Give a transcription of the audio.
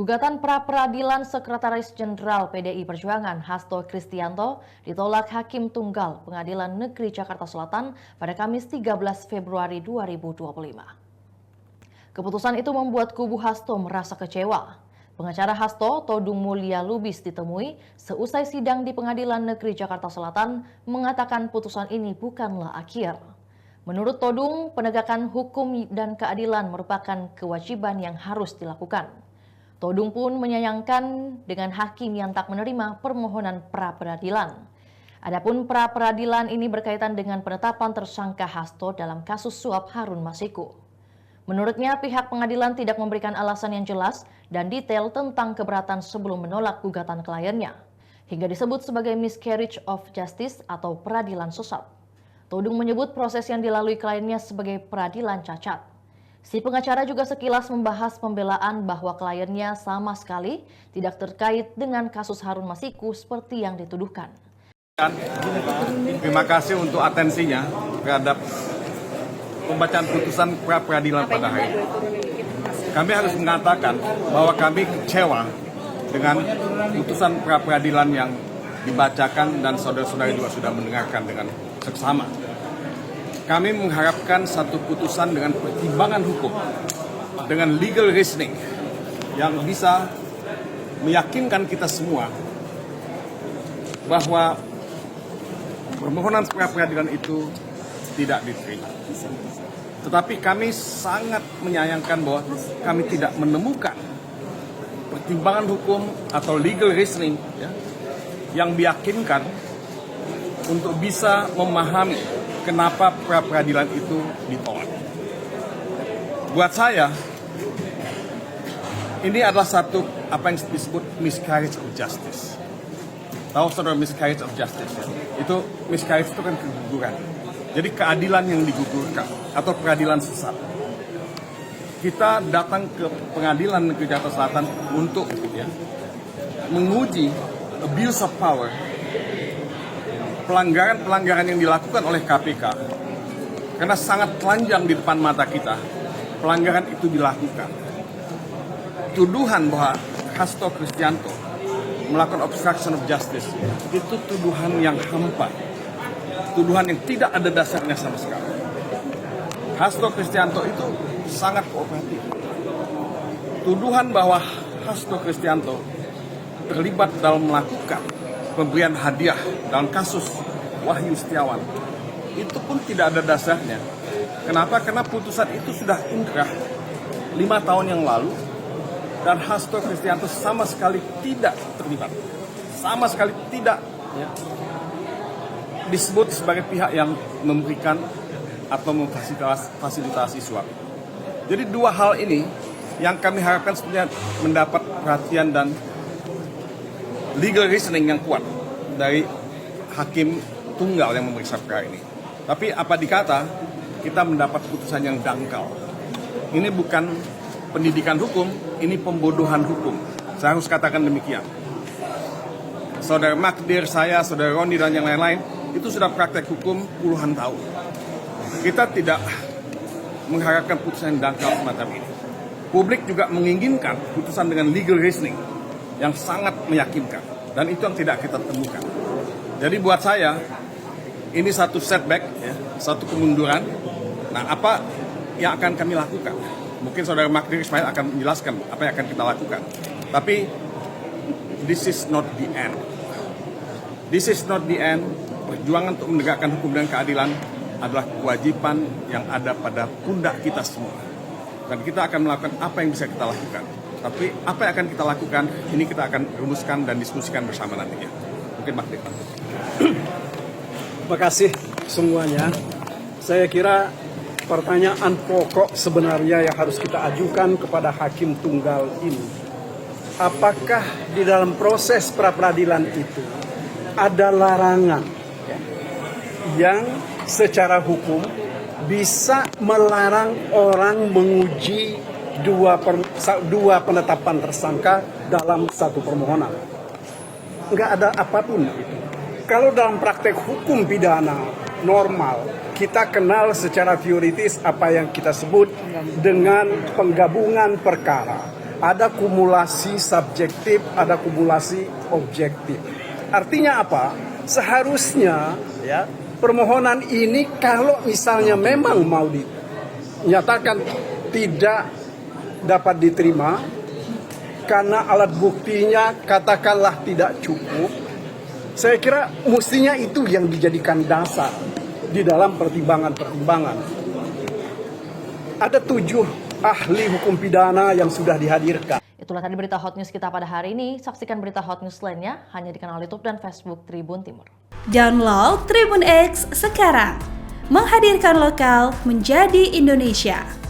Gugatan pra-peradilan Sekretaris Jenderal PDI Perjuangan Hasto Kristianto ditolak Hakim Tunggal Pengadilan Negeri Jakarta Selatan pada Kamis 13 Februari 2025. Keputusan itu membuat kubu Hasto merasa kecewa. Pengacara Hasto, Todung Mulya Lubis, ditemui seusai sidang di Pengadilan Negeri Jakarta Selatan mengatakan putusan ini bukanlah akhir. Menurut Todung, penegakan hukum dan keadilan merupakan kewajiban yang harus dilakukan. Todung pun menyayangkan dengan hakim yang tak menerima permohonan pra-peradilan. Adapun pra-peradilan ini berkaitan dengan penetapan tersangka Hasto dalam kasus suap Harun Masiku. Menurutnya, pihak pengadilan tidak memberikan alasan yang jelas dan detail tentang keberatan sebelum menolak gugatan kliennya, hingga disebut sebagai miscarriage of justice atau peradilan sesat. Todung menyebut proses yang dilalui kliennya sebagai peradilan cacat. Si pengacara juga sekilas membahas pembelaan bahwa kliennya sama sekali tidak terkait dengan kasus Harun Masiku seperti yang dituduhkan. Terima kasih untuk atensinya terhadap pembacaan putusan pra-peradilan pada hari ini. Kami harus mengatakan bahwa kami kecewa dengan putusan pra-peradilan yang dibacakan dan saudara-saudara juga sudah mendengarkan dengan seksama. Kami mengharapkan satu putusan dengan pertimbangan hukum, dengan legal reasoning yang bisa meyakinkan kita semua bahwa permohonan pra-peradilan itu tidak diterima. Tetapi kami sangat menyayangkan bahwa kami tidak menemukan pertimbangan hukum atau legal reasoning yang meyakinkan untuk bisa memahami kenapa pra-peradilan itu ditolak. Buat saya, ini adalah satu apa yang disebut miscarriage of justice. Tahu saudara miscarriage of justice? Itu miscarriage itu kan keguguran. Jadi keadilan yang digugurkan atau peradilan sesat. Kita datang ke Pengadilan Negeri Jakarta Selatan untuk menguji abuse of power, pelanggaran-pelanggaran yang dilakukan oleh KPK, karena sangat telanjang di depan mata kita, pelanggaran itu dilakukan. Tuduhan bahwa Hasto Kristianto melakukan obstruction of justice, itu tuduhan yang hampa, tuduhan yang tidak ada dasarnya sama sekali. Hasto Kristianto itu sangat kooperatif. Tuduhan bahwa Hasto Kristianto terlibat dalam melakukan pemberian hadiah dalam kasus Wahyu Setiawan itu pun tidak ada dasarnya. Kenapa? Karena putusan itu sudah inkrah 5 tahun yang lalu dan Hasto Kristianto sama sekali tidak terlibat, sama sekali tidak disebut sebagai pihak yang memberikan atau memfasilitasi suap. Jadi dua hal ini yang kami harapkan sebenarnya mendapat perhatian dan legal reasoning yang kuat dari hakim tunggal yang memeriksa perkara ini. Tapi apa dikata, kita mendapat putusan yang dangkal. Ini bukan pendidikan hukum, ini pembodohan hukum. Saya harus katakan demikian. Saudara Magdir, saya, saudara Roni, dan yang lain-lain, itu sudah praktek hukum puluhan tahun. Kita tidak mengharapkan putusan yang dangkal semacam ini. Publik juga menginginkan putusan dengan legal reasoning yang sangat meyakinkan, dan itu yang tidak kita temukan. Jadi buat saya ini satu setback, satu kemunduran. Nah, apa yang akan kami lakukan? Mungkin saudara Magdir Ismail akan menjelaskan apa yang akan kita lakukan. Tapi this is not the end. This is not the end. Perjuangan untuk menegakkan hukum dan keadilan adalah kewajiban yang ada pada pundak kita semua. Dan kita akan melakukan apa yang bisa kita lakukan. Tapi apa yang akan kita lakukan, ini kita akan rumuskan dan diskusikan bersama nantinya. Mungkin Magdir. Terima kasih semuanya. Saya kira pertanyaan pokok sebenarnya yang harus kita ajukan kepada hakim tunggal ini. Apakah di dalam proses pra-peradilan itu ada larangan yang secara hukum bisa melarang orang menguji dua penetapan tersangka dalam satu permohonan? Enggak ada apapun itu. Kalau dalam praktek hukum pidana normal, kita kenal secara teoritis apa yang kita sebut dengan penggabungan perkara ada kumulasi subjektif, ada kumulasi objektif. Artinya apa? Seharusnya ya permohonan ini kalau misalnya memang mau dinyatakan tidak dapat diterima karena alat buktinya katakanlah tidak cukup, saya kira mestinya itu yang dijadikan dasar di dalam pertimbangan-pertimbangan. Ada 7 ahli hukum pidana yang sudah dihadirkan. Itulah tadi berita hot news kita pada hari ini. Saksikan berita hot news lainnya hanya di kanal YouTube dan Facebook Tribun Timur. Download Tribun X sekarang. Menghadirkan lokal menjadi Indonesia.